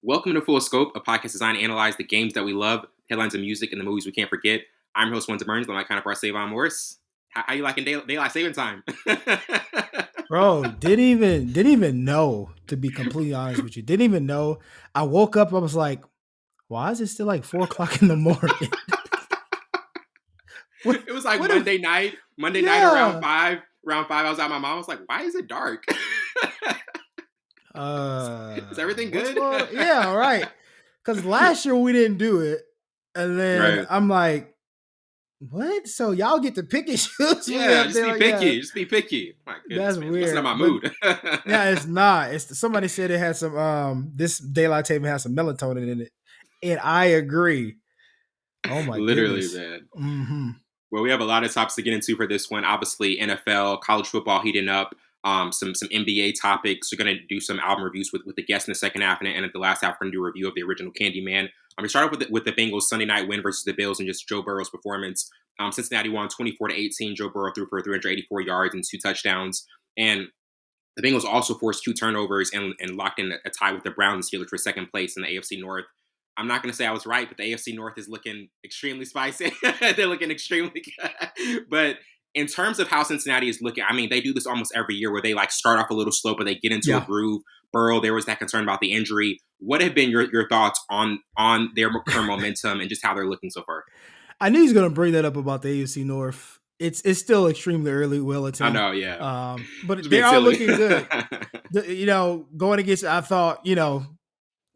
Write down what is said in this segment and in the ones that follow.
Welcome to Full Scope, a podcast designed to analyze the games that we love, headlines of music, and the movies we can't forget. I'm your host, Wellington Burns, with my counterpart, Savon Morris. How you liking daylight saving time? Bro, didn't even know, to be completely honest with you. Didn't even know. I woke up, I was like, why is it still like 4 o'clock in the morning? what It was like what if Monday night. Monday night around yeah. five. Around five, I was at my mom. I was like, "Why is it dark? Is everything What's good?" going on? Yeah, all right. Because last year we didn't do it. And then Right. I'm like, what? So y'all get to pick and choose when we Yeah, have just be daylight? Yeah, picky. Just be picky. My that's goodness, man, it's messing up weird. my But mood. yeah, it's not. It's somebody said it had some this daylight saving has some melatonin in it. And I agree. Oh my Literally, goodness. man. Mm-hmm. Well, we have a lot of topics to get into for this one. Obviously, NFL, college football heating up. Some NBA topics. We're gonna do some album reviews with the guests in the second half, and at the last half, we're gonna do a review of the original Candyman. I'm gonna start off with the Bengals Sunday night win versus the Bills and just Joe Burrow's performance. Cincinnati won 24-18. Joe Burrow threw for 384 yards and 2 touchdowns, and the Bengals also forced 2 turnovers and locked in a tie with the Browns and Steelers for second place in the AFC North. I'm not going to say I was right, but the AFC North is looking extremely spicy. They're looking extremely good. But in terms of how Cincinnati is looking, I mean, they do this almost every year where they like start off a little slow, but they get into a Yeah. groove. Burrow, there was that concern about the injury. What have been your thoughts on their current momentum and just how they're looking so far? I knew he's gonna bring that up about the AFC North. It's still extremely early, I Wellington. know, yeah. But Just they being are silly. looking good. Going against, I thought,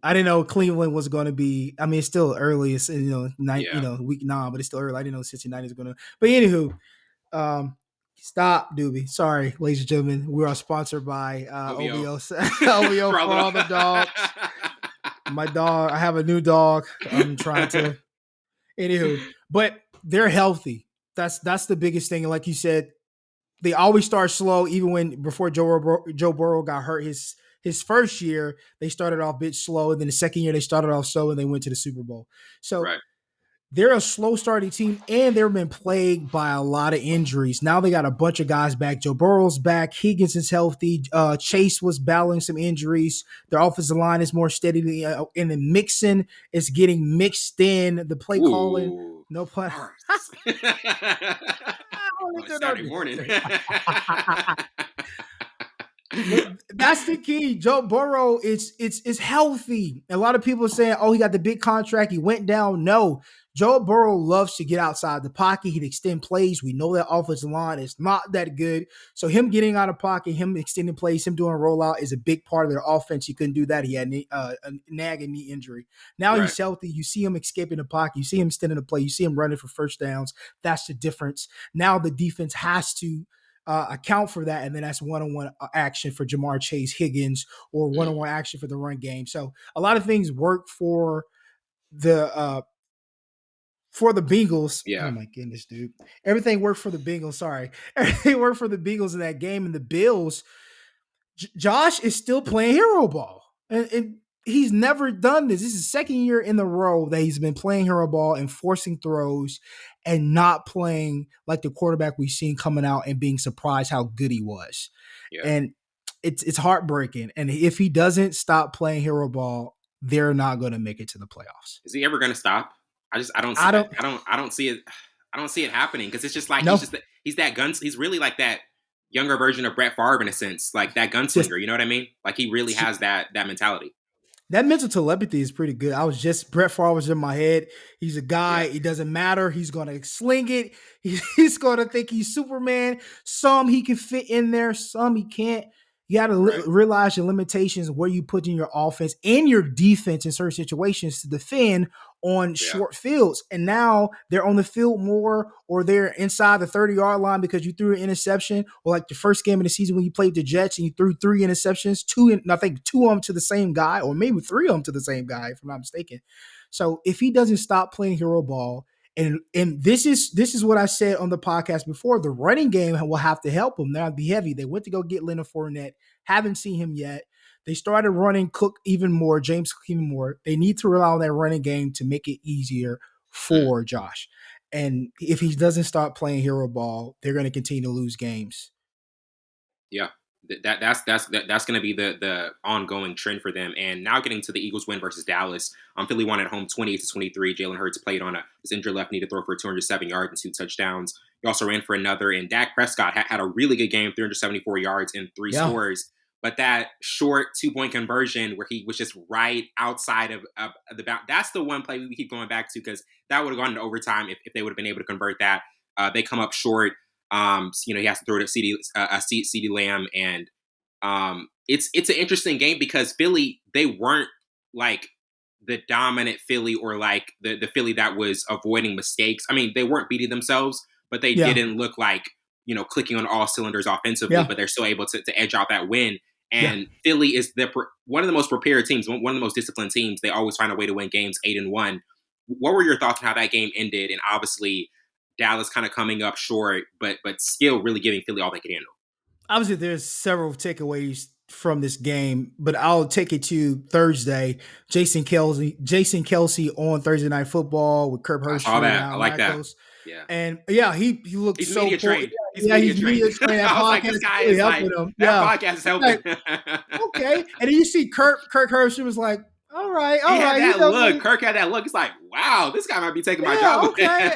I didn't know Cleveland was going to be. I mean, it's still early. It's Yeah. week 9, but it's still early. I didn't know Cincinnati is going to. But anywho, stop, Doobie. Sorry, ladies and gentlemen. We are sponsored by OVO. OVO OVO For all for the all the dogs. My dog. I have a new dog. I'm trying to. Anywho, but they're healthy. That's the biggest thing. And like you said, they always start slow. Even before Joe Burrow got hurt his first year, they started off a bit slow, and then the second year they started off slow, and they went to the Super Bowl. So right. they're a slow starting team, and they've been plagued by a lot of injuries. Now they got a bunch of guys back. Joe Burrow's back. Higgins is healthy. Chase was battling some injuries. Their offensive line is more steady. And the mixing is getting mixed in. The play calling, Ooh. no pun. Bars. On a Saturday morning. But that's the key. Joe Burrow is healthy. A lot of people are saying, "Oh, he got the big contract. He went down." No, Joe Burrow loves to get outside the pocket. He'd extend plays. We know that offensive line is not that good. So him getting out of pocket, him extending plays, him doing a rollout is a big part of their offense. He couldn't do that. He had a nagging knee injury. Now right. he's healthy. You see him escaping the pocket. You see him extending the play. You see him running for first downs. That's the difference. Now the defense has to account for that, and then that's one-on-one action for Jamar Chase, Higgins, or one-on-one action for the run game. So a lot of things work the for the Bengals. Oh Yeah. my goodness, dude! Everything worked for the Bengals. Sorry, everything worked for the Bengals in that game, and the Bills. Josh is still playing hero ball, and he's never done this. This is the second year in a row that he's been playing hero ball and forcing throws and not playing like the quarterback we've seen coming out and being surprised how good he was. Yeah. And it's heartbreaking. And if he doesn't stop playing hero ball, they're not going to make it to the playoffs. Is he ever going to stop? I don't see I it. don't I don't see it. I don't see it happening because it's just like know. he's that guns. He's really like that younger version of Brett Favre in a sense, like that Just gunslinger. You know what I mean? Like he really has that mentality. that mental telepathy is pretty good. I was just Brett Favre was in my head. He's a guy. Yeah. It doesn't matter. He's gonna sling it. He's gonna think he's Superman. Some he can fit in there. Some he can't. You got to Right. realize your limitations, where you put in your offense and your defense in certain situations to defend on Yeah. short fields. And now they're on the field more, or they're inside the 30-yard line because you threw an interception, or like the first game of the season when you played the Jets and you threw 3 interceptions, I think 2 of them to the same guy, or maybe 3 of them to the same guy, if I'm not mistaken. So if he doesn't stop playing hero ball, and this is what I said on the podcast before. The running game will have to help them. They'll be heavy. They went to go get Leonard Fournette. Haven't seen him yet. They started running Cook even more, James Cook even more. They need to rely on that running game to make it easier for Josh. And if he doesn't start playing hero ball, they're going to continue to lose games. Yeah. That's going to be the ongoing trend for them. And now getting to the Eagles win versus Dallas, Philly won at home 28-23. Jalen Hurts played on his injured left knee to throw for 207 yards and 2 touchdowns. He also ran for another, and Dak Prescott had a really good game, 374 yards and 3 scores. But that short 2-point conversion where he was just right outside of the bound, that's the one play we keep going back to, because that would have gone into overtime if they would have been able to convert that. They come up short. He has to throw it at CeeDee Lamb, and it's an interesting game because Philly, they weren't like the dominant Philly or like the Philly that was avoiding mistakes. I mean, they weren't beating themselves, but they didn't look like clicking on all cylinders offensively. But they're still able to edge out that win. And Philly is one of the most prepared teams, one of the most disciplined teams. They always find a way to win games 8-1. What were your thoughts on how that game ended? And obviously, Dallas kind of coming up short, but still really giving Philly all they could handle. Obviously, there's several takeaways from this game, but I'll take it to Thursday. Jason Kelce on Thursday Night Football with Kurt Hershey. I saw that. I like that. Yeah, and he looked he's so media trained. He's media trained. I was like, this guy is helping him. That podcast is helping. Okay, and then you see Kirk Hershey was like, all right. He had that look. Kirk had that look. It's like, wow, this guy might be taking my job. Okay.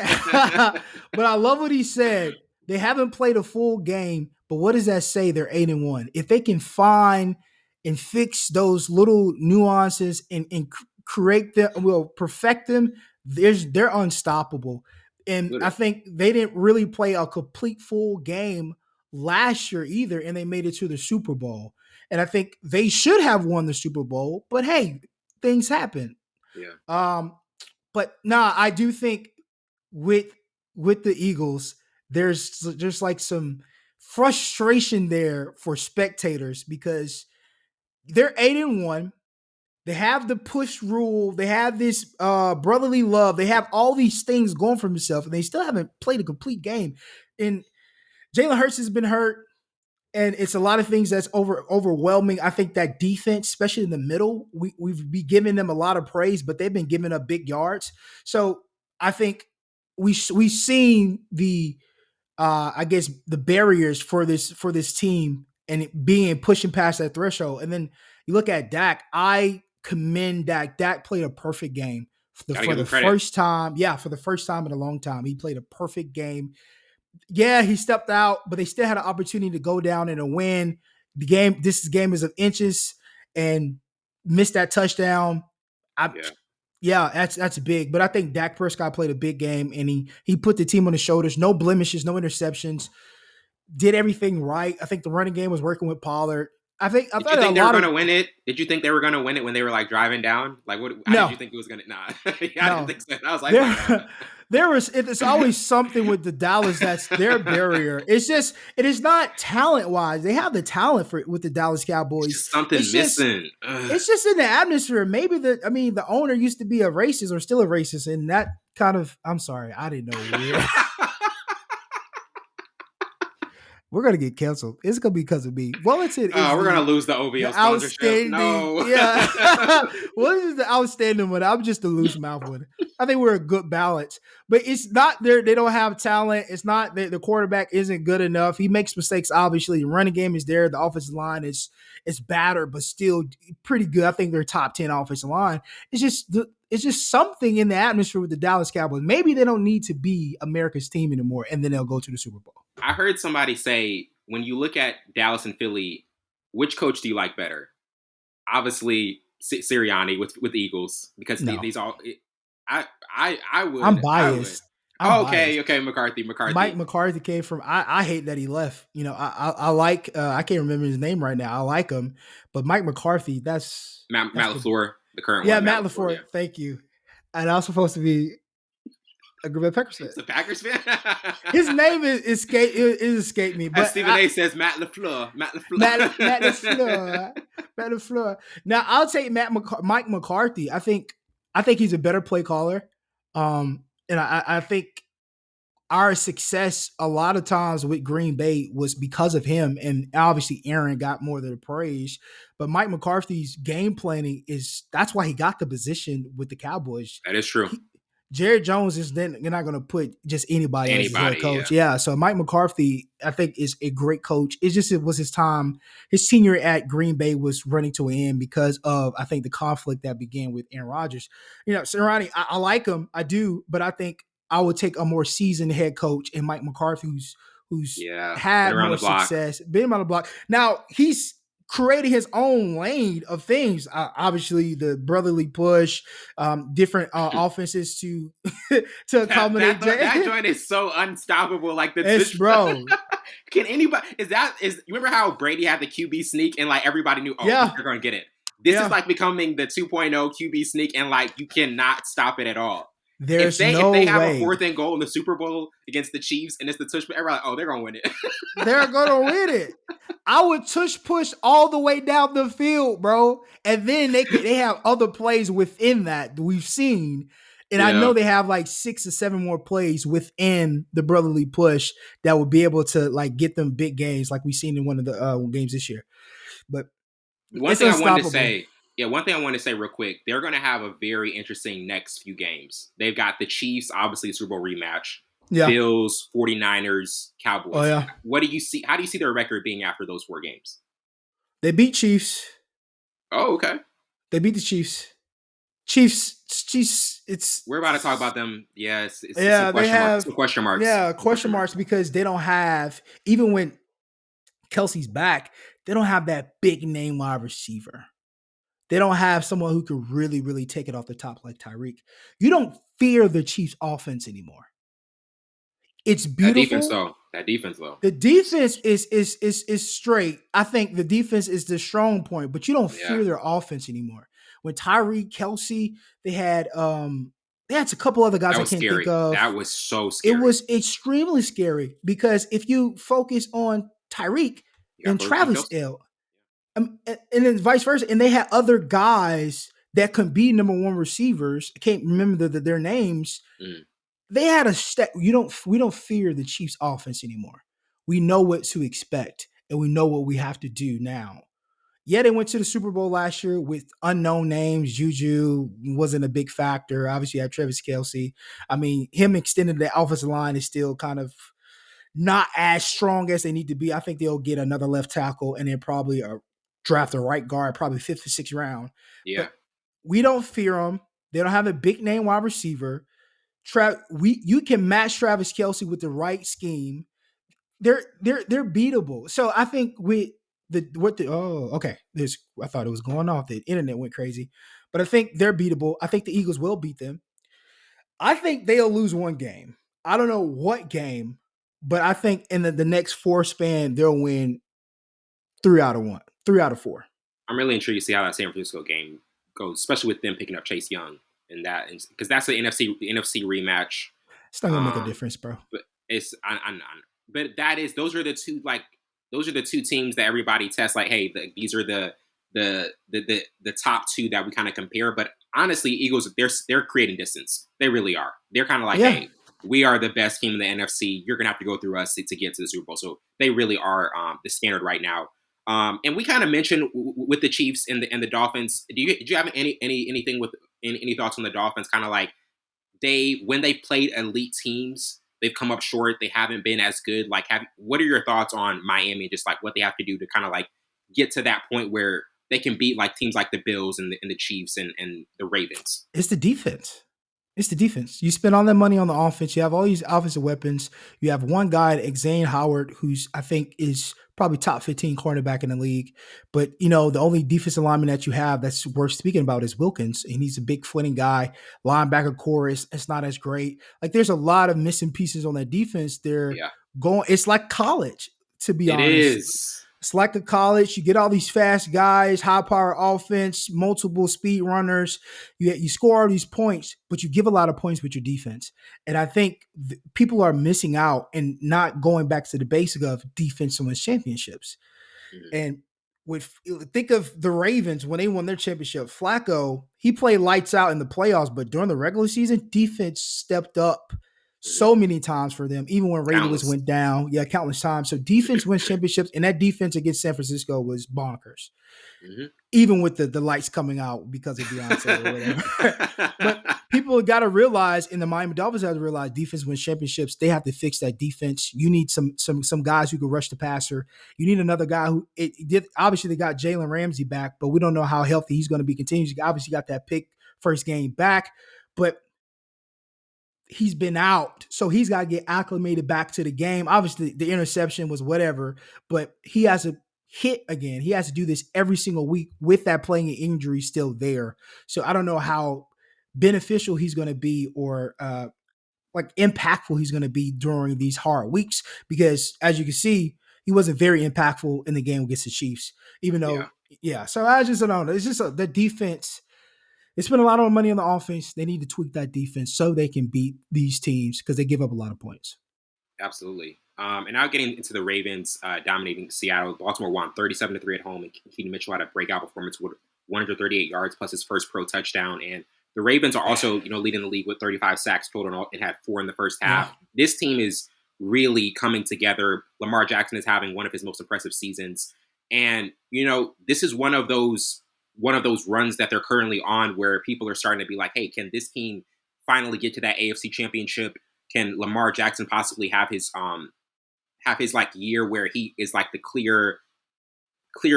But I love what he said. They haven't played a full game, but what does that say? They're 8-1. If they can find and fix those little nuances and create them, perfect them, they're unstoppable. And I think they didn't really play a complete full game last year either, and they made it to the Super Bowl. And I think they should have won the Super Bowl, but hey, things happen. Yeah. But I do think with the Eagles, there's like some frustration there for spectators because they're 8-1. They have the push rule. They have this brotherly love. They have all these things going for themselves, and they still haven't played a complete game. And Jalen Hurts has been hurt, and it's a lot of things that's overwhelming. I think that defense, especially in the middle, we've been giving them a lot of praise, but they've been giving up big yards. So I think we've seen the the barriers for this team and it pushing past that threshold. And then you look at Dak. I commend Dak. Dak played a perfect game for the first time. Yeah, for the first time in a long time, he played a perfect game. Yeah, he stepped out, but they still had an opportunity to go down and a win. This game is of inches, and missed that touchdown. That's big. But I think Dak Prescott played a big game, and he put the team on his shoulders. No blemishes, no interceptions. Did everything right. I think the running game was working with Pollard. Did you think they were going to win it? Did you think they were going to win it when they were like driving down? Like, what? How did you think it was going to? Nah, I didn't think so. I was like, it's always something with the Dallas that's their barrier. It is not talent wise. They have the talent with the Dallas Cowboys. It's just something missing. It's just in the atmosphere. Maybe the owner used to be a racist or still a racist, and that kind of. I'm sorry, I didn't know. We're gonna get canceled. It's gonna be because of me. Wellington. We're gonna lose the OVO sponsorship. No. Yeah. What is the outstanding one? I'm just a loose mouth one. I think we're a good balance, but it's not there. They don't have talent. It's not the quarterback isn't good enough. He makes mistakes. Obviously, the running game is there. The offensive line is battered, but still pretty good. I think they're top 10 offensive line. It's just something in the atmosphere with the Dallas Cowboys. Maybe they don't need to be America's team anymore, and then they'll go to the Super Bowl. I heard somebody say, when you look at Dallas and Philly, which coach do you like better? Obviously, Sirianni with the Eagles, because these all. I would. I'm biased. Okay, McCarthy. Mike McCarthy came from. I hate that he left. I like. I can't remember his name right now. I like him, but Mike McCarthy. That's Matt LaFleur, the current one. Yeah, Matt LaFleur. Yeah. Thank you. And I was supposed to be a Green Bay Packers fan. It's a Packers fan. His name is escaped me. But Stephen A. says Matt LaFleur. Matt LaFleur. Now I'll take Mike McCarthy. I think he's a better play caller. And I think our success a lot of times with Green Bay was because of him. And obviously Aaron got more of the praise. But Mike McCarthy's game planning that's why he got the position with the Cowboys. That is true. Jerry Jones is then you're not going to put just anybody as his head Anybody, coach. yeah. Yeah. So Mike McCarthy, I think, is a great coach. It's just it was his time. His tenure at Green Bay was running to an end because of I think the conflict that began with Aaron Rodgers. So Ronnie, I like him, I do, but I think I would take a more seasoned head coach and Mike McCarthy, who's Yeah. Been had around more the block. success, been on the block. Now he's created his own lane of things. Obviously, the brotherly push, different offenses to to accommodate That Jay. joint is so unstoppable. Like It's bro. can anybody is you remember how Brady had the QB sneak and like everybody knew, oh, Yeah. they're gonna get it. This is Yeah. like becoming the 2.0 QB sneak, and like you cannot stop it at all. There's If no they have a way 4th and goal in the Super Bowl against the Chiefs and it's the tush, everybody like, oh, they're gonna win it. they're gonna win it. I would tush push all the way down the field, bro. And then they have other plays within that we've seen. And I Yeah. know they have like 6 or 7 more plays within the brotherly push that would be able to like get them big games like we've seen in one of the games this year. But One it's thing I wanted to unstoppable. say, yeah, one thing I want to say real quick, they're going to have a very interesting next few games. They've got the Chiefs, obviously, Super Bowl rematch, Yeah. Bills, 49ers, Oh Cowboys. yeah. What do you see? How do you see their record being after those 4 games? They beat Chiefs. Oh, okay. They beat the Chiefs. Chiefs. It's We're about to talk about them. Yeah, it's some yeah. They question marks. have Some question marks. yeah Some question question marks because they don't have even when Kelsey's back, they don't have that big name wide receiver. They don't have someone who could really, really take it off the top like Tyreek. You don't fear the Chiefs' offense anymore. It's That defense, beautiful. though. That defense, though. The defense is straight. I think the defense is the strong point, but you don't Yeah, fear their offense anymore. When Tyreek, Kelsey, they had a couple other guys that I was can't think scary. of. That was so It scary. was extremely scary because if you focus on Tyreek You got and focus on Travis Kelsey. L, and then vice versa, and they had other guys that could be number one receivers. I can't remember their names. Mm. They had a step. We don't fear the Chiefs' offense anymore. We know what to expect, and we know what we have to do now. Yeah, they went to the Super Bowl last year with unknown names. Juju wasn't a big factor. Obviously, you had Travis Kelsey. I mean, him extending the offensive line is still kind of not as strong as they need to be. I think they'll get another left tackle and then probably draft a right guard, probably 5th or 6th round. Yeah. But we don't fear them. They don't have a big name wide receiver. You can match Travis Kelsey with the right scheme. They're beatable. So I think with I thought it was going off. The internet went crazy, but I think they're beatable. I think the Eagles will beat them. I think they'll lose one game. I don't know what game, but I think in the next 4 span they'll win 3 out of 4. I'm really intrigued to see how that San Francisco game goes, especially with them picking up Chase Young and that, because that's the NFC rematch. It's not gonna make a Um, difference, bro. but but those are the 2 teams that everybody tests. Like, hey, these are the top 2 that we kind of compare. But honestly, Eagles, they're creating distance. They really are. They're kind of like, Yeah, hey, we are the best team in the NFC. You're gonna have to go through us to get to the Super Bowl. So they really are the standard right now. And we kind of mentioned with the Chiefs and the Dolphins. Did you have anything with any thoughts on the Dolphins? Kind of like when they've played elite teams, they've come up short. They haven't been as good. Like, what are your thoughts on Miami? Just like what they have to do to kind of like get to that point where they can beat like teams like the Bills and the Chiefs and the Ravens. it's the defense. It's the defense. You spend all that money on the offense. You have all these offensive weapons. You have one guy, Xavier Howard, who's I think is probably top 15 cornerback in the league. But the only defensive lineman that you have that's worth speaking about is Wilkins, and he's a big footing guy. Linebacker core it's not as great. Like there's a lot of missing pieces on that defense. They're Yeah, going. It's like college, to be it honest. is. It's like a college. You get all these fast guys, high power offense, multiple speed runners. You score all these points, but you give a lot of points with your defense. And I think people are missing out and not going back to the basic of defense wins championships. Mhm. And think of the Ravens when they won their championship. Flacco, he played lights out in the playoffs, but during the regular season, defense stepped up Hmm. so many times for them, even when Ray Lewis Countless. went down. Yeah, countless times. So defense wins championships, and that defense against San Francisco was bonkers. Hmm. Even with the lights coming out because of Beyonce or whatever. But people got to realize, and the Miami Dolphins have to realize, defense wins championships. They have to fix that defense. You need some guys who can rush the passer. You need another guy who it did. Obviously, they got Jalen Ramsey back, but we don't know how healthy he's going to be. Continues. Obviously, got that pick first game back, but he's been out, so he's got to get acclimated back to the game. Obviously, the interception was whatever, but he has to hit again. He has to do this every single week with that playing injury still there. So I don't know how beneficial he's going to be or like impactful he's going to be during these hard weeks because as you can see, he wasn't very impactful in the game against the Chiefs, even Yeah, though, yeah. So I just don't know. It's just the defense. They spend a lot of money on the offense. They need to tweak that defense so they can beat these teams because they give up a lot of points. absolutely. And now getting into the Ravens dominating Seattle, Baltimore won 37-3 at home, and Keaton Mitchell had a breakout performance with 138 yards plus his first pro touchdown. And the Ravens are also, leading the league with 35 sacks total and had 4 in the first Yeah. half. This team is really coming together. Lamar Jackson is having one of his most impressive seasons, and this is one of those runs that they're currently on where people are starting to be like, hey, can this team finally get to that AFC Championship? Can Lamar Jackson possibly have his like year where he is like the clear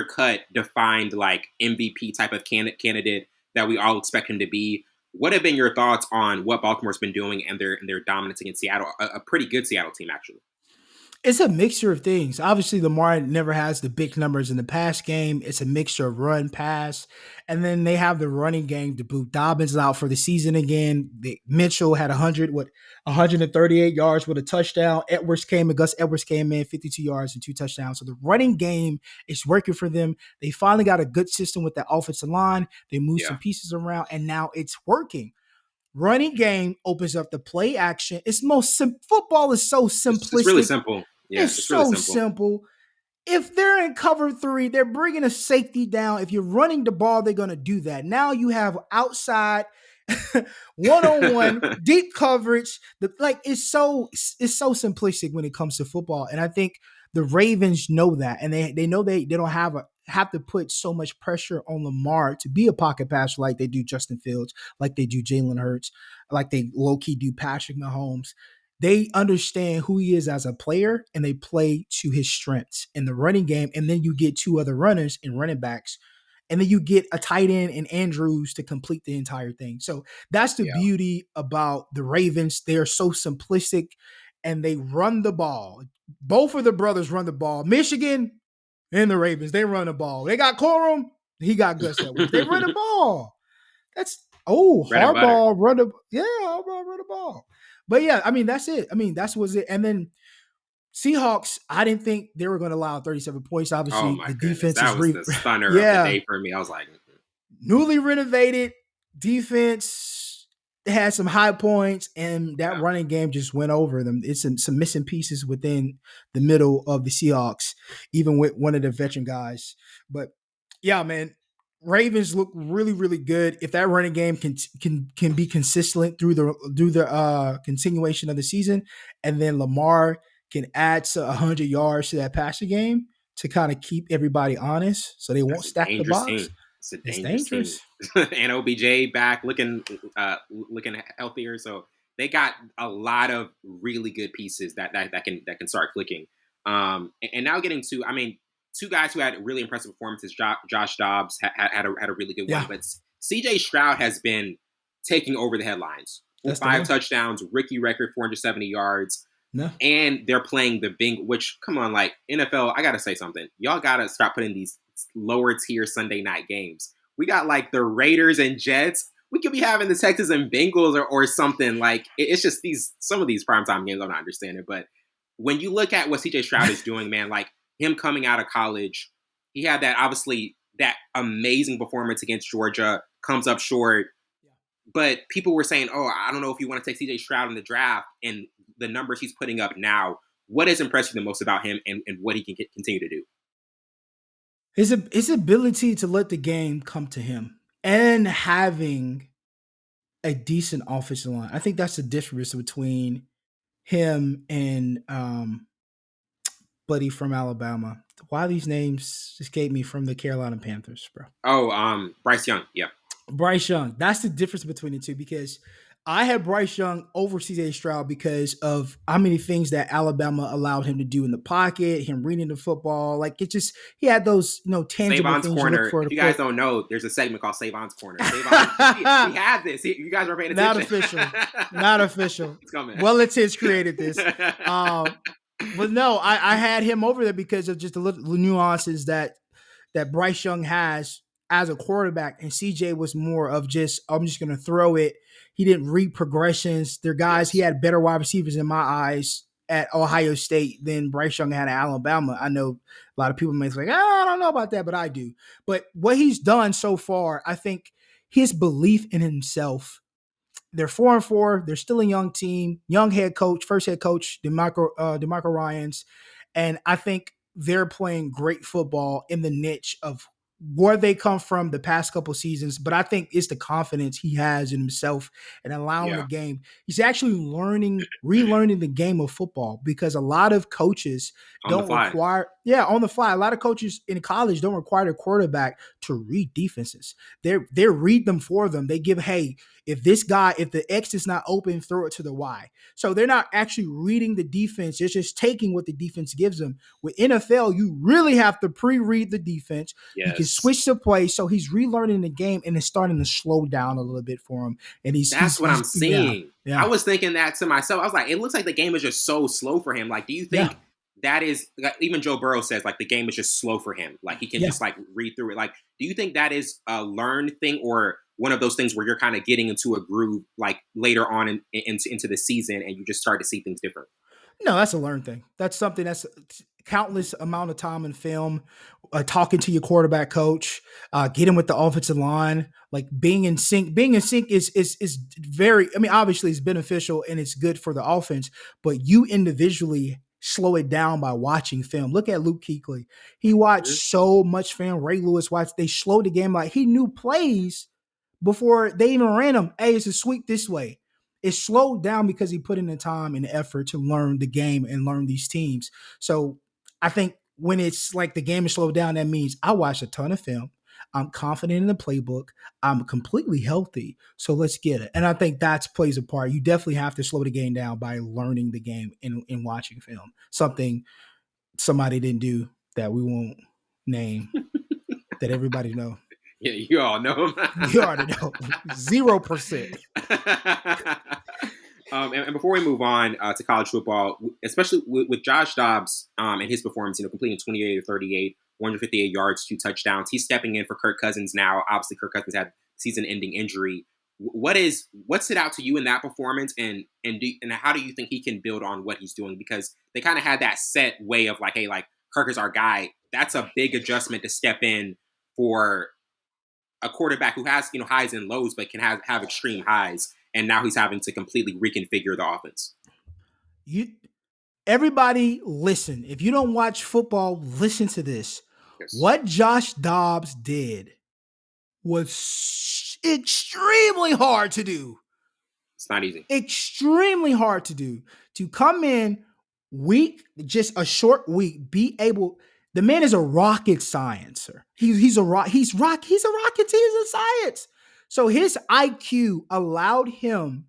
cut defined like MVP type of candidate that we all expect him to be? What have been your thoughts on what Baltimore's been doing and their dominance against Seattle, a pretty good Seattle team actually? It's a mixture of things. Obviously, Lamar never has the big numbers in the pass game. It's a mixture of run, pass, and then they have the running game to boot. Dobbins is out for the season again. Mitchell had 138 yards with a touchdown. Gus Edwards came in 52 yards and 2 touchdowns. So the running game is working for them. They finally got a good system with that offensive line. They moved Yeah, some pieces around, and now it's working. Running game opens up the play action. Football is so it's really simplistic. simple. Yeah, It's it's really so simple. simple. If they're in cover 3, they're bringing a safety down. If you're running the ball, they're going to do that. Now you have outside one-on-one deep coverage. It's so simplistic when it comes to football, and I think the Ravens know that, and they know they don't have to put so much pressure on Lamar to be a pocket passer like they do Justin Fields, like they do Jalen Hurts, like they low key do Patrick Mahomes. They understand who he is as a player and they play to his strengths in the running game. And then you get 2 other runners and running backs. And then you get a tight end and Andrews to complete the entire thing. So that's the Yeah, beauty about the Ravens. They are so simplistic and they run the ball. Both of the brothers run the ball. Michigan and the Ravens, they run the ball. They got Corum. He got Gus Edwards. They run the ball. That's bread and butter. Harbaugh run the ball. But yeah, I mean that's it. I mean that's was it. And then Seahawks, I didn't think they were going to allow 37 points. Oh Obviously, my the goodness, defense that is was the stunner of the yeah, day for me. I was like, newly renovated defense had some high points, and that yeah, running game just went over them. It's some missing pieces within the middle of the Seahawks, even with one of the veteran guys. But yeah, man, Ravens look really, really good. If that running game can be consistent through the continuation of the season, and then Lamar can add to 100 yards to that passing game to kind of keep everybody honest, so they won't that's a stack the dangerous box. team. It's a It's dangerous team. dangerous. And OBJ back looking healthier. So they got a lot of really good pieces that can start clicking. And now getting to, I mean, 2 guys who had really impressive performances. Josh Dobbs had a really good one, Yeah, but CJ Stroud has been taking over the headlines. that's the Five man. touchdowns, rookie record, 470 yards, No, and they're playing the Bengals. Which, come on, like NFL, I gotta say something. Y'all gotta stop putting these lower tier Sunday night games. We got like the Raiders and Jets. We could be having the Texans and Bengals or something. Like it's just some of these primetime games I'm not understanding. But when you look at what CJ Stroud is doing, man, like him coming out of college, he had that amazing performance against Georgia, comes up short. But people were saying, "Oh, I don't know if you want to take CJ Stroud in the draft." And the numbers he's putting up now, what has impressed you the most about him, and what he can continue to do? his ability to let the game come to him and having a decent offensive line. I think that's the difference between him and buddy from Alabama. Why these names escape me from the Carolina Panthers, bro? Oh, Bryce Young. Yeah. Bryce Young. That's the difference between the two because I had Bryce Young over CJ Stroud because of how many things that Alabama allowed him to do in the pocket, him reading the football. Like it just, he had those, tangible Savon's things you look Corner. for If the you guys quarter. don't know, there's a segment called Savon's Corner. Savon, we have this. You guys are paying Not attention. official. Not official. It's coming. Wellington's created this. But no, I had him over there because of just the little nuances that Bryce Young has as a quarterback, and CJ was more of just I'm just going to throw it. He didn't read progressions. They're guys. He Yes. had better wide receivers in my eyes at Ohio State than Bryce Young had at Alabama. I know a lot of people may think, I don't know about that, but I do. But what he's done so far, I think his belief in himself. They're 4-4. They're still a young team, young head coach, first head coach, DeMarco Ryans, and I think they're playing great football in the niche of where they come from the past couple seasons. But I think it's the confidence he has in himself and allowing the Yeah. game. He's actually relearning the game of football because a lot of coaches On the don't fly. require, on the fly. A lot of coaches in college don't require their quarterback to read defenses. They read them for them. They give, hey, if the X is not open, throw it to the Y. So they're not actually reading the defense. They're just taking what the defense gives them. With NFL, you really have to pre-read the defense. You can Yes. switch the play. So he's relearning the game and it's starting to slow down a little bit for him. And That's what I'm yeah. seeing. I Yeah. was thinking that to myself. I was like, it looks like the game is just so slow for him. Like, do you Yeah. think that is like, even Joe Burrow says like the game is just slow for him. Like he can Yeah. just like read through it. Like, do you think that is a learned thing or one of those things where you're kind of getting into a groove like later on into the season and you just start to see things different? No, that's a learned thing. That's something that's countless amount of time in film, talking to your quarterback coach, getting with the offensive line, like being in sync. Being in sync is very. I mean, obviously, it's beneficial and it's good for the offense, but you individually slow it down by watching film. Look at Luke Kuechly. He watched Mhm. so much film. Ray Lewis watched. They slowed the game like he knew plays before they even ran them. Hey, it's a sweep this way. It slowed down because he put in the time and the effort to learn the game and learn these teams. So I think when it's like the game is slowed down, that means I watched a ton of film. I'm confident in the playbook. I'm completely healthy. So let's get it. And I think that plays a part. You definitely have to slow the game down by learning the game in watching film. Something somebody didn't do that we won't name that everybody know. Yeah, you all know him. You already know. 0%. And before we move on to college football, especially with Josh Dobbs and his performance, completing 28 of 38, 158 yards, 2 touchdowns. He's stepping in for Kirk Cousins now. Obviously, Kirk Cousins had season-ending injury. What stood out to you in that performance, and how do you think he can build on what he's doing? Because they kind of had that set way of like, hey, like Kirk is our guy. That's a big adjustment to step in for a quarterback who has highs and lows, but can have extreme highs, and now he's having to completely reconfigure the offense. You everybody listen. If you don't watch football, listen to this. Yes. What Josh Dobbs did was extremely hard to do. It's not easy. Extremely hard to do. To come in just a short week, be able. The man is a rocket sciencer. He's a rocket scientist in science. So his IQ allowed him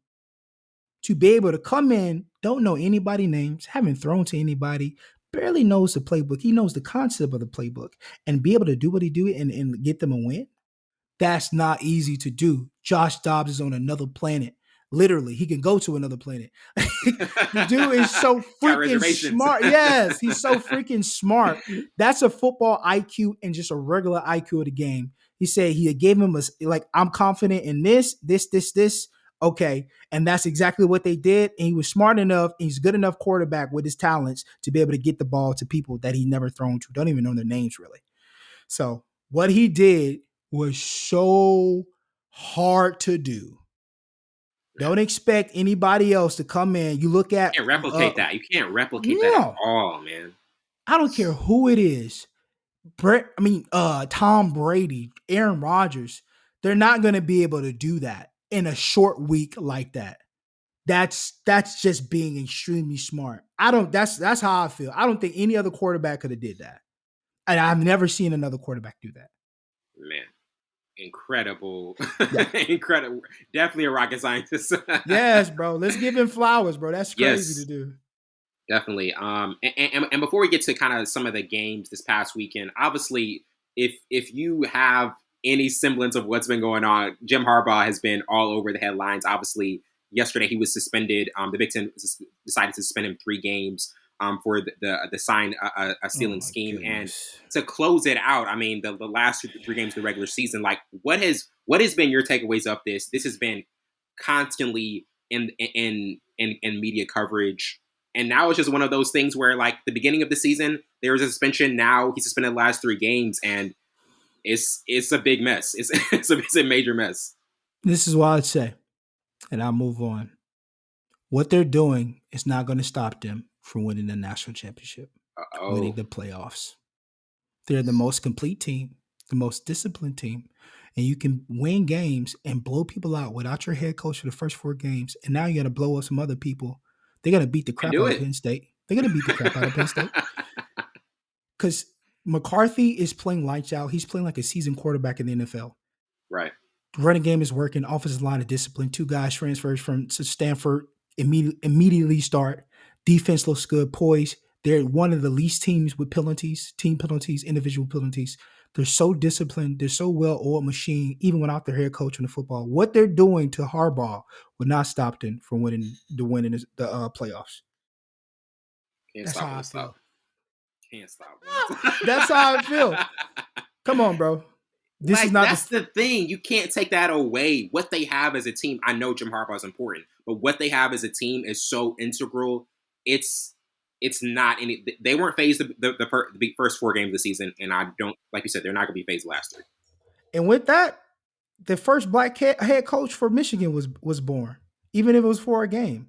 to be able to come in, don't know anybody's names, haven't thrown to anybody, barely knows the playbook. He knows the concept of the playbook and be able to do what he do and get them a win. That's not easy to do. Josh Dobbs is on another planet. Literally, he can go to another planet. The dude is so freaking smart. Yes, he's so freaking smart. That's a football IQ and just a regular IQ of the game. He said he gave him I'm confident in this. Okay. And that's exactly what they did. And he was smart enough. And he's good enough quarterback with his talents to be able to get the ball to people that he never thrown to. Don't even know their names really. So what he did was so hard to do. Don't expect anybody else to come in. You look at You can't replicate that. You can't replicate that at all, man. I don't care who it is. Tom Brady, Aaron Rodgers, they're not going to be able to do that in a short week like that. That's just being extremely smart. I don't. That's how I feel. I don't think any other quarterback could have did that, and I've never seen another quarterback do that. Man, incredible, Yeah. incredible. Definitely a rocket scientist. Yes, bro. Let's give him flowers, bro. That's crazy to Yes, do. definitely. And before we get to kind of some of the games this past weekend, obviously, if you have any semblance of what's been going on, Jim Harbaugh has been all over the headlines. Obviously, yesterday he was suspended. The Big Ten decided to suspend him 3 games for the sign a Oh stealing my scheme. And goodness. to close it out, I mean, the last 3 games of the regular season, like what has been your takeaways of this? This has been constantly in media coverage. And now it's just one of those things where, like, the beginning of the season, there was a suspension. Now he's suspended the last 3 games, and it's a big mess. It's a major mess. This is what I'd say, and I'll move on. What they're doing is not going to stop them from winning the national championship, winning Oh, the playoffs. They're the most complete team, the most disciplined team, and you can win games and blow people out without your head coach for the first 4 games. And now you got to blow up some other people. They're going to beat the and crap do out of it. Penn State. They're going to beat the crap out of Penn State because McCarthy is playing lights out. He's playing like a seasoned quarterback in the NFL. Right. Running game is working. Offensive line of discipline. 2 guys transfers from Stanford immediately start. Defense looks good, poised. They're one of the least teams with penalties, team penalties, individual penalties. They're so disciplined. They're so well-oiled machine, even without their head coach in the football. What they're doing to Harbaugh would not stop them from winning the playoffs. Can't That's stop how I won't feel. stop. Can't stop won't That's how I feel. stop. Come on, bro. This is Like, not that's the the thing. You can't take that away. What they have as a team, I know Jim Harbaugh is important, but what they have as a team is so integral. It's it's not any. They weren't phased the first 4 games of the season, and I don't, like you said, they're not going to be phased the last 3. and with that, the first black head coach for Michigan was born, even if it was for a game.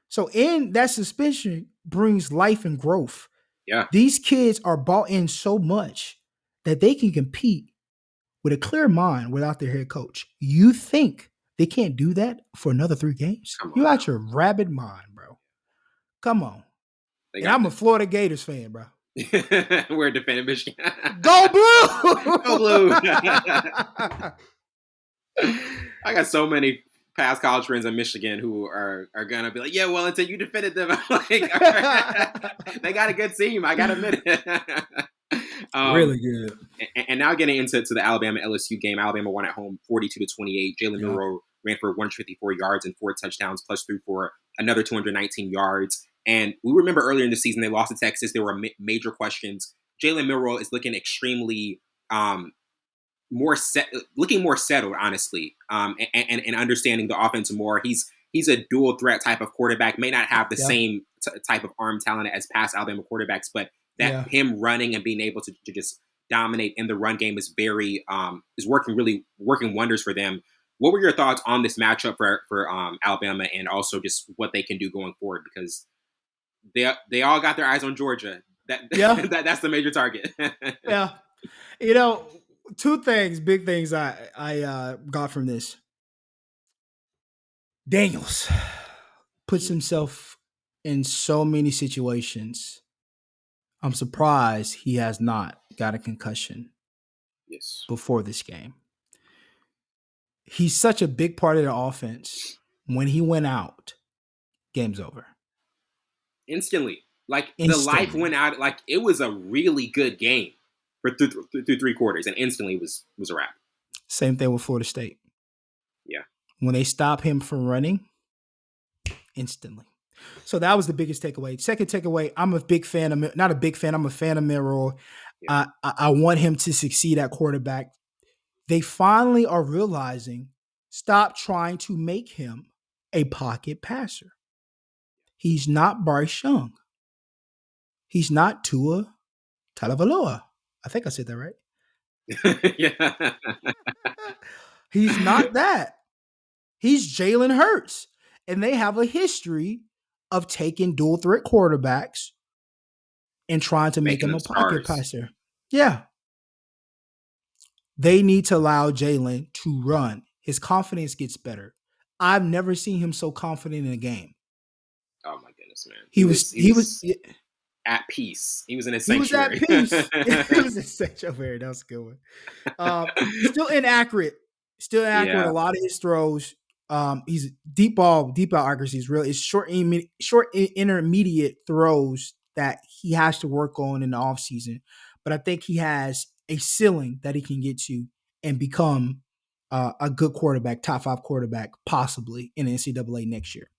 So in that suspension brings life and growth. Yeah, These kids are bought in so much that they can compete with a clear mind without their head coach. You think they can't do that for another 3 games? come You on out now. your rabid mind, bro. Come on. They And got I'm a Florida Gators fan, bro. we're defending Michigan. Go blue! Go blue. I got so many past college friends in Michigan who are gonna be like, yeah, Wellington, you defended them. I'm like, all right. They got a good team. I gotta admit it. um, Really good. and now getting into the Alabama LSU game, Alabama won at home 42-28. Jalen Yeah. Milroe ran for 154 yards and 4 touchdowns, plus threw for another 219 yards. And we remember earlier in the season they lost to Texas. There were major questions. Jalen Milroe is looking extremely um, looking more settled, honestly, and understanding the offense more. He's a dual threat type of quarterback. May not have the Yeah. same type of arm talent as past Alabama quarterbacks, but that Yeah. him running and being able to just dominate in the run game is very is working wonders for them. What were your thoughts on this matchup for Alabama, and also just what they can do going forward? Because they all got their eyes on Georgia. That, Yeah. that's the major target. Yeah. You know, two things, big things I got from this. Daniels puts himself in so many situations. I'm surprised he has not got a concussion Yes. before this game. He's such a big part of the offense. When he went out, game's over. Instantly. Like, the life Instantly. went out. Like, it was a really good game for through 3 quarters, and instantly was a wrap. Same thing with Florida State. Yeah. When they stop him from running, instantly. So that was the biggest takeaway. Second takeaway, I'm a big fan of, not a big fan, I'm a fan of Milroe. Yeah. I want him to succeed at quarterback. They finally are realizing, stop trying to make him a pocket passer. He's not Bryce Young. He's not Tua Tagovailoa. I think I said that right. Yeah. He's not that. He's Jalen Hurts. And they have a history of taking dual threat quarterbacks and trying to make Making him them a pocket stars. passer. Yeah. They need to allow Jalen to run. His confidence gets better. I've never seen him so confident in a game. Oh my goodness, man. He He was was he he was was at peace. He was in his he was at sanctuary. peace. It was a sanctuary. That was a good one. Still inaccurate. Still inaccurate with Yeah. a lot of his throws. He's deep ball accuracy is really it's intermediate throws that he has to work on in the offseason. But I think he has a ceiling that he can get to and become a good quarterback, top 5 quarterback, possibly in the NCAA next year.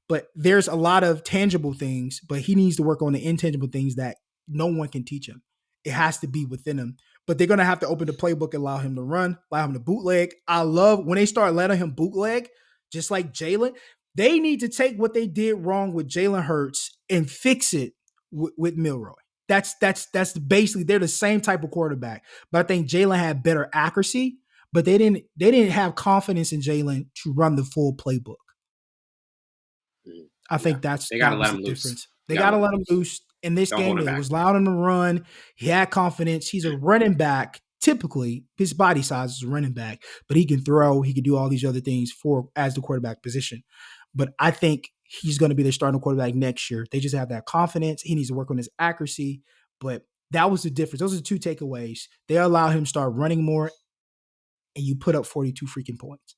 But there's a lot of tangible things, but he needs to work on the intangible things that no one can teach him. It has to be within him. But they're going to have to open the playbook and allow him to run, allow him to bootleg. I love when they start letting him bootleg, just like Jalen. They need to take what they did wrong with Jalen Hurts and fix it with Milroe. That's basically they're the same type of quarterback. But I think Jalen had better accuracy, but they didn't have confidence in Jalen to run the full playbook. I Yeah. think They gotta that let was him the loose. difference. You They gotta got to let him let him loose. loose. In this Don't hold game, him they back. was allowing him to run. He had confidence. He's a running back. Typically, his body size is a running back, but he can throw. He can do all these other things for as the quarterback position. But I think he's going to be the starting quarterback next year. They just have that confidence. He needs to work on his accuracy. But that was the difference. Those are the two takeaways. They allow him to start running more, and you put up 42 freaking points.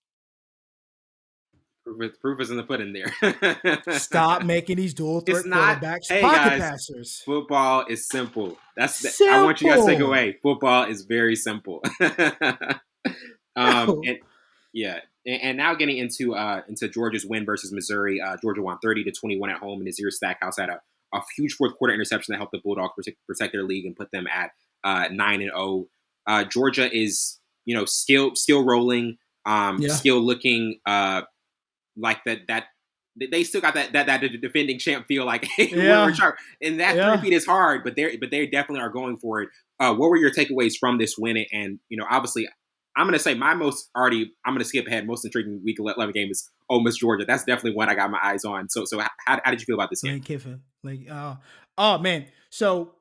Proof is in the pudding there. Stop making these dual It's threat not. quarterbacks Hey pocket guys, passers. football is simple. I want you guys to take Simple. away. Football is very simple. No. And yeah, and now getting into Georgia's win versus Missouri. Georgia won 30-21 at home, and Nazir Stackhouse had a huge fourth quarter interception that helped the Bulldogs protect their league and put them at 9-0. Georgia is still rolling, Yeah. still looking like that they still got that defending champ feel like we're Yeah. sharp. And that Yeah. 3-peat is hard, but they definitely are going for it. What were your takeaways from this win? And obviously, I'm gonna say I'm gonna skip ahead. Most intriguing week 11 game is Ole Miss Georgia. That's definitely one I got my eyes on. So how did you feel about this game? Lane Kiffin. Oh man. So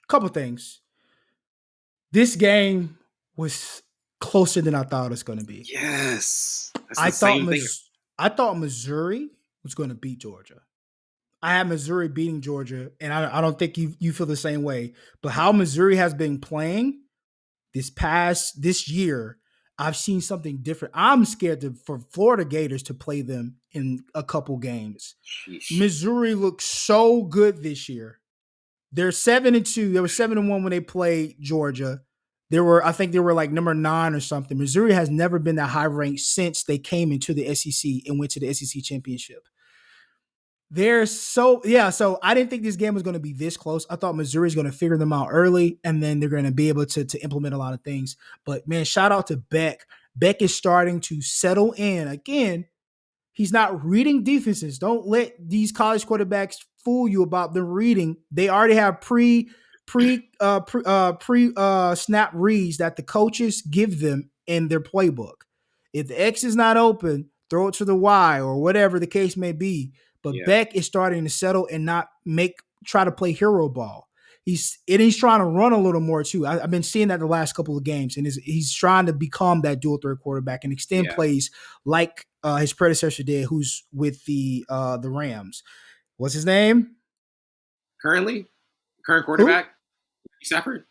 couple things. This game was closer than I thought it was going to be. Yes, that's I the thought same thing. I thought Missouri was going to beat Georgia. I had Missouri beating Georgia, and I don't think you feel the same way. But how Missouri has been playing this year, I've seen something different. I'm scared for Florida Gators to play them in a couple games. Sheesh. Missouri looks so good this year. They're 7-2. They were 7-1 when they played Georgia. I think they were like number 9 or something. Missouri has never been that high ranked since they came into the SEC and went to the SEC championship. So I didn't think this game was going to be this close. I thought Missouri's going to figure them out early, and then they're going to be able to implement a lot of things. But man, shout out to Beck. Beck is starting to settle in again. He's not reading defenses. Don't let these college quarterbacks fool you about them reading. They already have pre snap reads that the coaches give them in their playbook. If the X is not open, throw it to the Y or whatever the case may be. But Yeah. Beck is starting to settle and not try to play hero ball. He's trying to run a little more too. I've been seeing that the last couple of games, and he's trying to become that dual threat quarterback and extend plays like his predecessor did, who's with the Rams. What's his name? Current Who? quarterback, Stafford.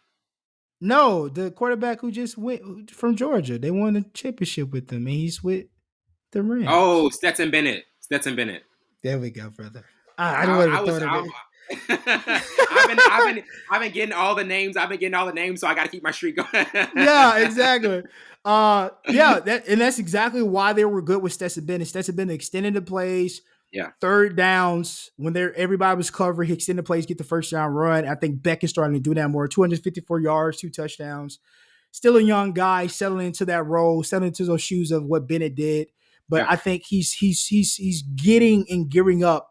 No, the quarterback who just went from Georgia. They won the championship with them, and he's with the Rams. Oh, Stetson Bennett. There we go, brother. I don't want I to throw was. it I, again. I've been getting all the names. So I got to keep my streak going. Yeah, exactly. That's exactly why they were good with Stetson Bennett. Stetson Bennett extended the plays. Yeah. Third downs when everybody was covered, he extended plays, get the first down run. I think Beck is starting to do that more. 254 yards, 2 touchdowns. Still a young guy, settling into that role, settling into those shoes of what Bennett did. But I think he's getting and gearing up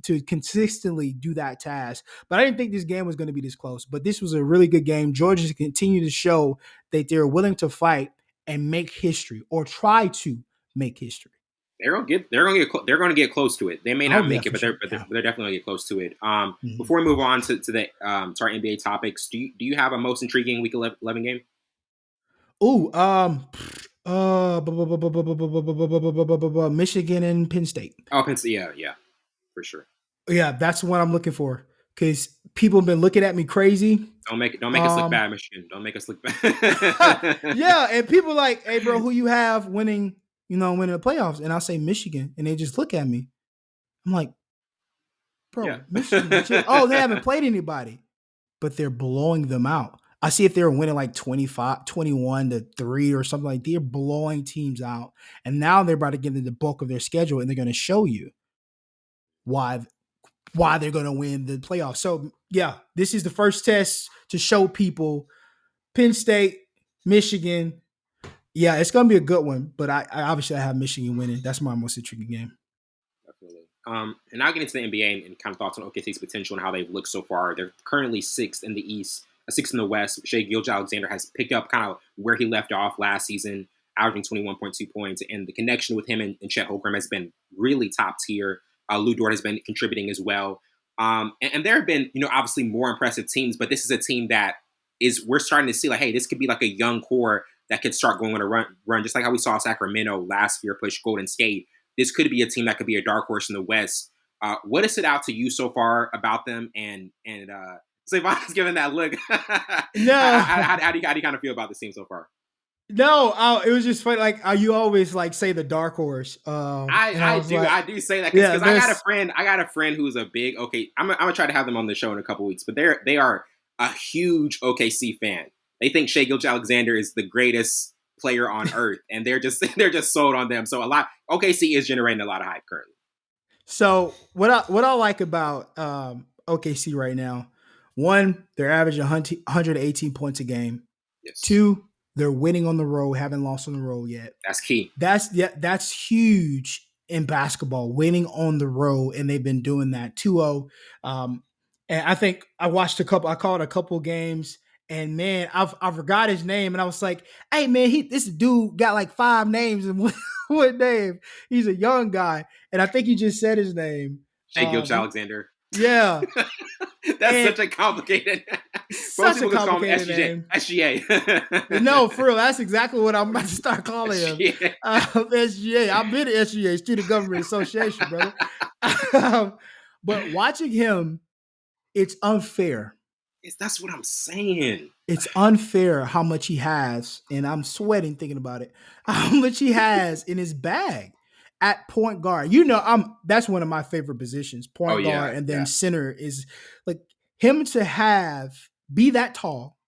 to consistently do that task. But I didn't think this game was going to be this close. But this was a really good game. Georgia continue to show that they're willing to fight and make history, or try to make history. They're gonna get close to it. They may not make it, but sure. they're definitely gonna get close to it. Mm-hmm. Before we move on to our NBA topics, do you have a most intriguing week 11 game? Oh Michigan and Penn State. Oh, Penn State. Yeah, yeah, for sure. Yeah, that's what I'm looking for because people have been looking at me crazy. Don't make us look bad, Michigan. Don't make us look bad. Yeah, and people like, hey, bro, who you have winning? Winning the playoffs, and I'll say Michigan, and they just look at me. I'm like, Yeah. bro, Michigan legit. Oh, they haven't played anybody, but they're blowing them out. I see if they're winning like 25, 21-3 or something like they're blowing teams out. And now they're about to get into the bulk of their schedule and they're going to show you why they're going to win the playoffs. So, yeah, this is the first test to show people Penn State, Michigan. Yeah, it's going to be a good one, but I obviously have Michigan winning. That's my most intriguing game. Definitely. And now getting to the NBA and kind of thoughts on OKC's potential and how they've looked so far. They're currently sixth in the East, sixth in the West. Shai Gilgeous-Alexander has picked up kind of where he left off last season, averaging 21.2 points. And the connection with him and Chet Holmgren has been really top tier. Lou Dort has been contributing as well. And there have been, obviously more impressive teams, but this is a team that we're starting to see like, hey, this could be like a young core that could start going on a run, just like how we saw Sacramento last year push Golden State. This could be a team that could be a dark horse in the West. What has stood out to you so far about them? And Savon's giving that look. No. How do you kind of feel about this team so far? No, it was just funny. Like you always like say the dark horse. I do say that because I got a friend who's a big I'm gonna try to have them on the show in a couple weeks, but they are a huge OKC fan. They think Shai Gilgeous-Alexander is the greatest player on earth, and they're just sold on them. So OKC is generating a lot of hype currently. So what I like about OKC right now, one, they're averaging 118 points a game. Yes. Two, they're winning on the road, haven't lost on the road yet. That's key. That's huge in basketball, winning on the road, and they've been doing that 2-0. And I think I called a couple games. And man, I forgot his name, and I was like, "Hey man, this dude got like 5 names in one name. He's a young guy, and I think you just said his name, Shai Gilgeous-Alexander." Yeah, that's such a complicated. Such a complicated name. SGA. No, for real, that's exactly what I'm about to start calling him. SGA. I've been at SGA, Student Government Association, brother. But watching him, it's unfair. That's what I'm saying. It's unfair how much he has, and I'm sweating thinking about it, how much he has in his bag at point guard. That's one of my favorite positions, point guard, and then center is like him to be that tall,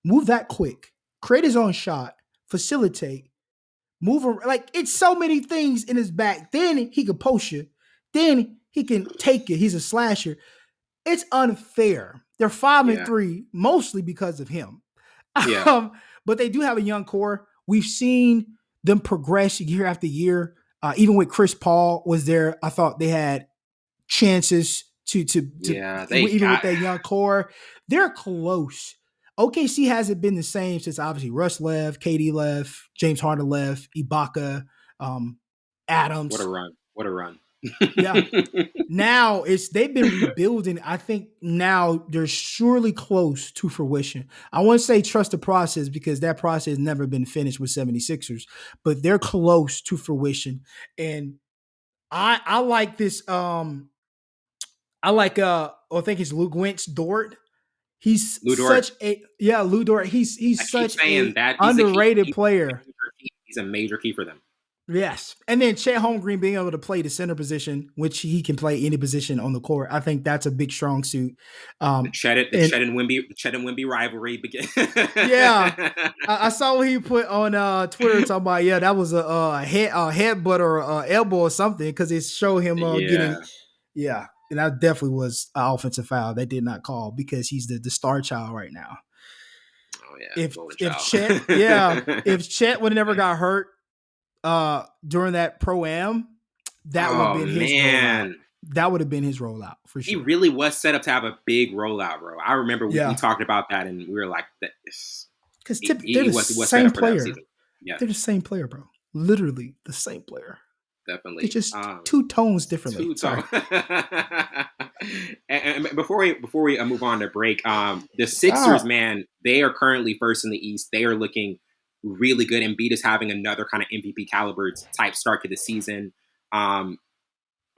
move that quick, create his own shot, facilitate, move around. Like it's so many things in his back. Then he can post you. Then he can take it. He's a slasher. It's unfair. They're 5-3, mostly because of him. Yeah. But they do have a young core. We've seen them progress year after year. Even with Chris Paul was there, I thought they had chances to even with that young core. They're close. OKC hasn't been the same since obviously Russ left, KD left, James Harden left, Ibaka, Adams. What a run. Yeah. Now they've been rebuilding. I think now they're surely close to fruition. I won't say trust the process because that process has never been finished with 76ers, but they're close to fruition. And I like this. I think it's Lou Dort. He's Lou Dort. Lou Dort. He's such an underrated player. He's a major key for them. Yes. And then Chet Holmgren being able to play the center position, which he can play any position on the court. I think that's a big strong suit. The Chet and Wemby rivalry begins. Yeah. I saw what he put on Twitter talking about, that was a headbutt or elbow or something because it showed him getting. Yeah. And that definitely was an offensive foul. They did not call because he's the star child right now. Oh, yeah. If Chet would have never got hurt, during that pro-am, that would have been his rollout. That would have been his rollout for sure. He really was set up to have a big rollout, bro. I remember we talked about that, and we were like, because they're the same player. Yeah. They're the same player, bro. Literally the same player. Definitely. It's just 2 tones differently. And before we move on to break, the Sixers, man, they are currently first in the East. They are looking really good. Embiid is having another kind of MVP caliber type start to the season.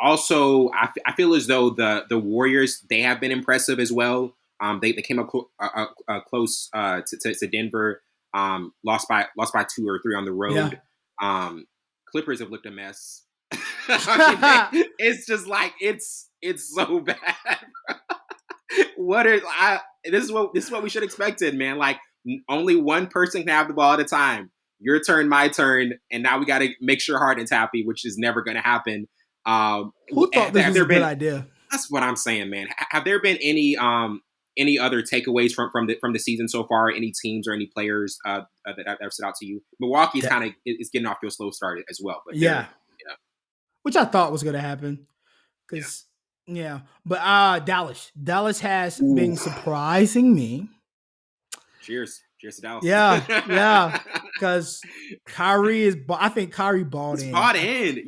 Also, I feel as though the Warriors, they have been impressive as well. They came up close to Denver. Lost by 2 or 3 on the Yeah. road. Clippers have looked a mess. I mean, it's just like it's so bad. This is what we should expected, man. Like only one person can have the ball at a time. Your turn, my turn, and now we got to make sure Harden's happy, which is never going to happen. Who thought this was a good idea? That's what I'm saying, man. Have there been any other takeaways from the season so far? Any teams or any players that have stood out to you? Milwaukee's kind of is getting off to a slow start as well, but yeah, which I thought was going to happen because but Dallas has been surprising me. Cheers to Dallas. Yeah, because I think Kyrie balled in. Bought in.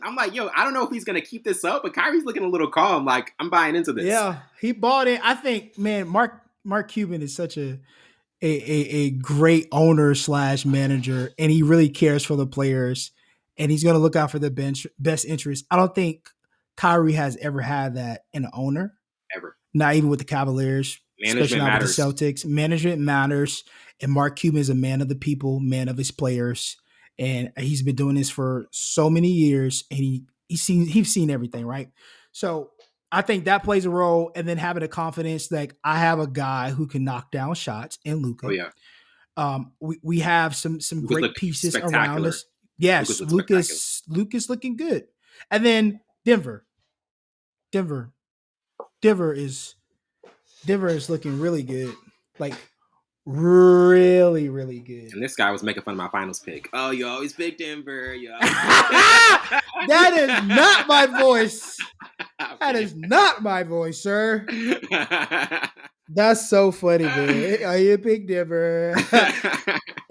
I'm like, yo, I don't know if he's gonna keep this up, but Kyrie's looking a little calm. Like, I'm buying into this. Yeah, he bought in. I think, man, Mark Cuban is such a great owner / manager, and he really cares for the players, and he's gonna look out for the best interest. I don't think Kyrie has ever had that in an owner. Ever. Not even with the Cavaliers. Especially not with the Celtics. Management matters. And Mark Cuban is a man of the people, man of his players. And he's been doing this for so many years. And he's seen everything, right? So I think that plays a role. And then having the confidence that I have a guy who can knock down shots in Luka. Oh, yeah. We have some great pieces around us. Yes, Luka's looking good. And then Denver is looking really good. Like, really, really good. And this guy was making fun of my finals pick. Oh, you always pick Denver. That is not my voice. That is not my voice, sir. That's so funny, man. Oh, you pick Denver.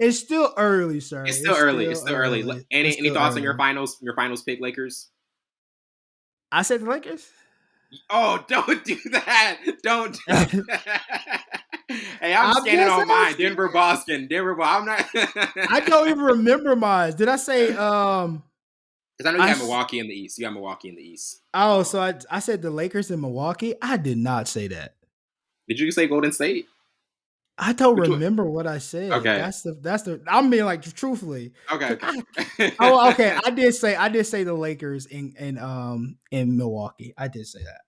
It's still early, sir. It's still early. Any thoughts on your finals pick, Lakers? I said the Lakers. Oh, don't do that. Don't do that. Hey, I'm standing on mine. Denver, Boston. I'm not. I don't even remember mine. Did I say because I know you have Milwaukee in the East. You got Milwaukee in the East. Oh, so I said the Lakers in Milwaukee? I did not say that. Did you say Golden State? I don't remember what I said. Okay. That's the I'm being like truthfully. Okay. Okay. I did say the Lakers in Milwaukee. I did say that.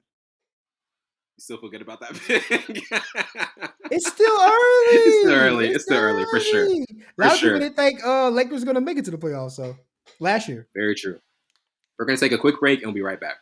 You still feel good about that? It's still early. It's still early for sure. A lot of people didn't think Lakers were gonna make it to the playoffs, so last year. Very true. We're gonna take a quick break and we'll be right back.